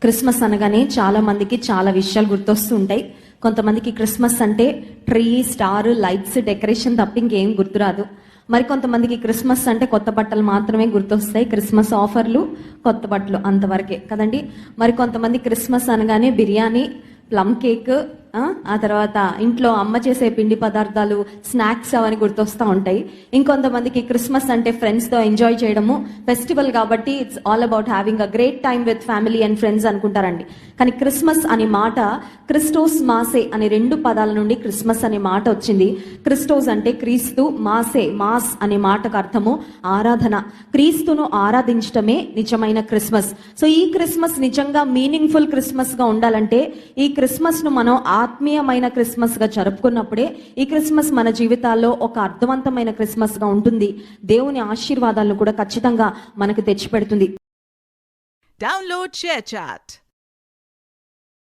Christmas అనగానే చాలా మందికి చాలా విషయాలు గుర్తొస్తూ ఉంటాయి. కొంతమందికి క్రిస్మస్ అంటే ట్రీ, స్టార్, లైట్స్, డెకరేషన్ తప్ప ఇంకేం గుర్తురాదు. మరి కొంతమందికి క్రిస్మస్ అంటే కొత్త బట్టలు మాత్రమే గుర్తొస్తాయి. క్రిస్మస్ ఆఫర్లు, కొత్త బట్టలు అంతవరకే కదండి. మరి కొంతమంది క్రిస్మస్ అనగానే బిర్యానీ, ప్లమ్ కేక్, ఆ తర్వాత ఇంట్లో అమ్మ చేసే పిండి పదార్థాలు, స్నాక్స్ అవన్నీ గుర్తొస్తూ ఉంటాయి. ఇంకొంతమందికి క్రిస్మస్ అంటే ఫ్రెండ్స్తో ఎంజాయ్ చేయడము, ఫెస్టివల్ కాబట్టి it's all about having a great time with family and friends అనుకుంటారండి. కానీ క్రిస్మస్ అనే మాట క్రిస్టోస్ మాసే అనే 2 పదాల నుండి క్రిస్మస్ అనే మాట వచ్చింది. క్రిస్టోస్ అంటే క్రీస్తు, మాసే మాస్ అనే మాటకు అర్థము ఆరాధన. క్రీస్తును ఆరాధించటమే నిజమైన క్రిస్మస్. సో ఈ క్రిస్మస్ నిజంగా మీనింగ్ఫుల్ క్రిస్మస్ గా ఉండాలంటే ఈ క్రిస్మస్ ను మనం ఆత్మీయమైన క్రిస్మస్ గా జరుపుకున్నప్పుడే ఈ క్రిస్మస్ మన జీవితాల్లో ఒక అర్థవంతమైన క్రిస్మస్ గా ఉంటుంది. దేవుని ఆశీర్వాదాలను కూడా ఖచ్చితంగా మనకు తెచ్చిపెడుతుంది. Download ShareChat.